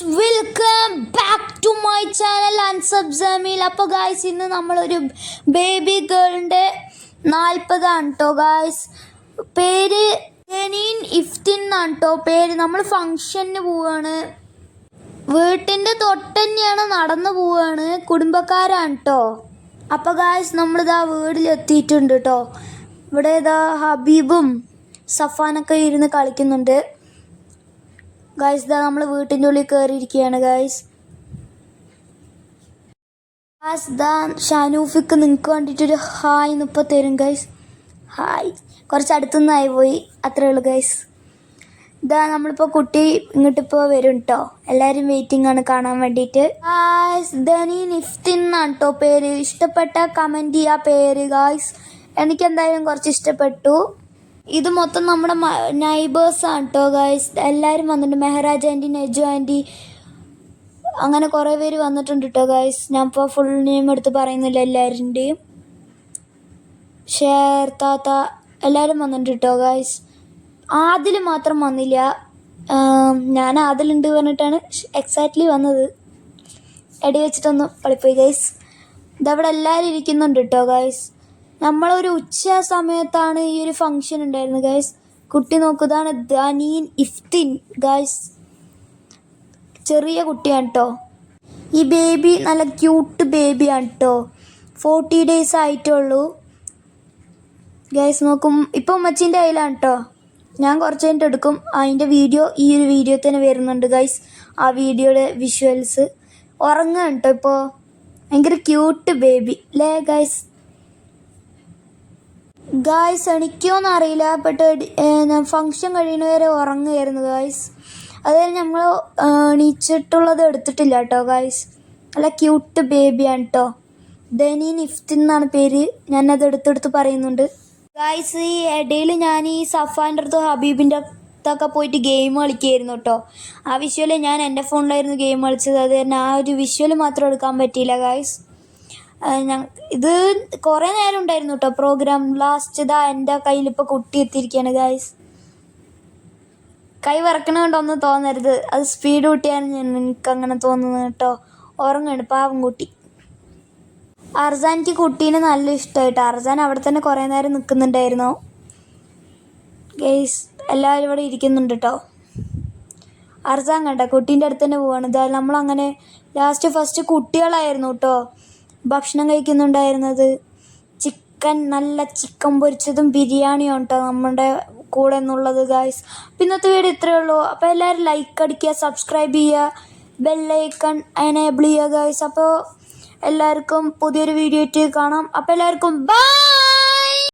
Welcome back to my channel Ansab Jameel. അപ്പോൾ guys, ഇന്ന് നമ്മളൊരു ബേബി ഗേളിൻ്റെ 40 കേട്ടോ ഗായ്സ്. പേര് ജനീൻ ഇഫ്തിൻ എന്നാണ് കേട്ടോ പേര്. നമ്മൾ ഫങ്ഷന് പോവാണ്, വീട്ടിൻ്റെ തൊട്ടന്നെയാണ്, നടന്നു പോവാണ്, കുടുംബക്കാരാണ് കേട്ടോ. അപ്പോൾ ഗായ്സ്, നമ്മളിതാ വീട്ടിലെത്തിയിട്ടുണ്ട് കേട്ടോ. ഇവിടെ ഇതാ ഹബീബും സഫാനൊക്കെ ഇരുന്ന് കളിക്കുന്നുണ്ട് ഗായ്സ്. ഇതാ നമ്മൾ വീട്ടിൻ്റെ ഉള്ളിൽ കയറിയിരിക്കുകയാണ് ഗായ്സ്. ഇതാ ഷാനൂഫിക്ക് നിങ്ങൾക്ക് വേണ്ടിയിട്ടൊരു ഹായ് ഇന്നിപ്പോൾ തരും ഗൈസ്. ഹായ്, കുറച്ച് അടുത്തുനിന്നായി പോയി, അത്രേ ഉള്ളൂ ഗൈസ്. ഇതാ നമ്മളിപ്പോൾ കുട്ടി ഇങ്ങോട്ടിപ്പോൾ വരും കേട്ടോ. എല്ലാവരും വെയിറ്റിംഗ് ആണ് കാണാൻ വേണ്ടിയിട്ട്. ദനീൻ ഇഫ്തിൻ എന്നാണ് കേട്ടോ പേര്. ഇഷ്ടപ്പെട്ട കമൻറ്റ് ചെയ്യുക പേര് ഗായ്സ്. എനിക്കെന്തായാലും കുറച്ച് ഇഷ്ടപ്പെട്ടു. ഇത് മൊത്തം നമ്മുടെ നൈബേഴ്സാണ് കേട്ടോ ഗൈസ്. എല്ലാവരും വന്നിട്ടുണ്ട്. മെഹറാജ് ആൻറ്റി, നെജു ആൻറ്റി, അങ്ങനെ കുറേ പേര് വന്നിട്ടുണ്ട് കേട്ടോ ഗൈസ്. ഞാൻ ഇപ്പോൾ ഫുൾ നെയിം എടുത്ത് പറയുന്നില്ല എല്ലാവരുടെയും. ഷേർ താത്ത എല്ലാവരും വന്നിട്ടുണ്ട് കേട്ടോ ഗൈസ്. ആദിൽ മാത്രം വന്നില്ല. ഞാൻ ആദിലുണ്ട് പറഞ്ഞിട്ടാണ് എക്സാക്ട്ലി വന്നത്. എടി വെച്ചിട്ടൊന്ന് കളിപ്പോയി ഗൈസ്. ഇതവിടെ എല്ലാവരും ഇരിക്കുന്നുണ്ട് കേട്ടോ ഗൈസ്. നമ്മളൊരു ഉച്ച സമയത്താണ് ഈ ഒരു ഫങ്ഷൻ ഉണ്ടായിരുന്നത് ഗൈസ്. കുട്ടി നോക്കുന്നതാണ് ദനീൻ ഇഫ്തിൻ ഗൈസ്. ചെറിയ കുട്ടിയാണ് കേട്ടോ. ഈ ബേബി നല്ല ക്യൂട്ട് ബേബിയാണ് കേട്ടോ. 40 days ആയിട്ടുള്ളൂ ഗൈസ്. നോക്കും, ഇപ്പോൾ ഉമ്മച്ചീൻ്റെ കയ്യിലാണ് കേട്ടോ. ഞാൻ കുറച്ച് കഴിഞ്ഞിട്ട് എടുക്കും. അതിൻ്റെ വീഡിയോ ഈ ഒരു വീഡിയോ തന്നെ വരുന്നുണ്ട് ഗൈസ്. ആ വീഡിയോയുടെ വിഷ്വൽസ്. ഉറങ്ങുകയാണ് കേട്ടോ ഇപ്പോൾ. ഭയങ്കര ക്യൂട്ട് ബേബി അല്ലേ ഗൈസ്. ഗായ്സ്, എനിക്കൊന്നും അറിയില്ല, ബട്ട് ഫങ്ഷൻ കഴിയുന്നവരെ ഉറങ്ങുമായിരുന്നു ഗായ്സ്. അതായത് ഞങ്ങൾ എണീച്ചിട്ടുള്ളത് എടുത്തിട്ടില്ല കേട്ടോ ഗായ്സ്. നല്ല ക്യൂട്ട് ബേബിയാണ് കേട്ടോ. ദനീൻ ഇഫ്തിൻ എന്നാണ് പേര്. ഞാനത് എടുത്തെടുത്ത് പറയുന്നുണ്ട് ഗായ്സ്. ഈ ഇടയിൽ ഞാൻ ഈ സഫാൻ്റെ അടുത്ത് ഹബീബിൻ്റെ അടുത്തൊക്കെ പോയിട്ട് ഗെയിം കളിക്കുകയായിരുന്നു കേട്ടോ. ആ വിഷ്വല് ഞാൻ എൻ്റെ ഫോണിലായിരുന്നു ഗെയിം കളിച്ചത്. അത് തന്നെ ആ ഒരു വിഷ്വല് മാത്രം എടുക്കാൻ പറ്റിയില്ല ഗായ്സ്. ഇത് കുറേ നേരം ഉണ്ടായിരുന്നു കേട്ടോ പ്രോഗ്രാം. ലാസ്റ്റ് ഇതാ എൻ്റെ കയ്യിലിപ്പോൾ കുട്ടി എത്തിയിരിക്കുകയാണ് ഗായ്സ്. കൈ വിറക്കണോണ്ടൊന്നും തോന്നരുത്, അത് സ്പീഡ് കൂട്ടിയാണ് എനിക്കങ്ങനെ തോന്നുന്നത് കേട്ടോ. ഉറങ്ങാണ് പാവം കുട്ടി. അർസാനിക്ക് കുട്ടീനെ നല്ല ഇഷ്ടമായിട്ട്. അർസാൻ അവിടെ തന്നെ കുറേ നേരം നിൽക്കുന്നുണ്ടായിരുന്നു ഗൈസ്. എല്ലാവരും ഇവിടെ ഇരിക്കുന്നുണ്ട് കേട്ടോ. അർസാൻ കണ്ട കുട്ടീൻ്റെ അടുത്ത് തന്നെ പോവാണ്. ഇതാ നമ്മളങ്ങനെ ഫസ്റ്റ് കുട്ടികളായിരുന്നു കേട്ടോ ഭക്ഷണം കഴിക്കുന്നുണ്ടായിരുന്നത്. നല്ല ചിക്കൻ പൊരിച്ചതും ബിരിയാണിയും കേട്ടോ നമ്മുടെ കൂടെ എന്നുള്ളത് ഗായ്സ്. അപ്പം ഇന്നത്തെ വീഡിയോ ഇത്രയേ ഉള്ളൂ. അപ്പോൾ എല്ലാവരും ലൈക്ക് അടിക്കുക, സബ്സ്ക്രൈബ് ചെയ്യുക, ബെല്ലൈക്കൺ എനേബിൾ ചെയ്യുക ഗായ്സ്. അപ്പോൾ എല്ലാവർക്കും പുതിയൊരു വീഡിയോ ആയിട്ട് കാണാം. അപ്പോൾ എല്ലാവർക്കും ബൈ.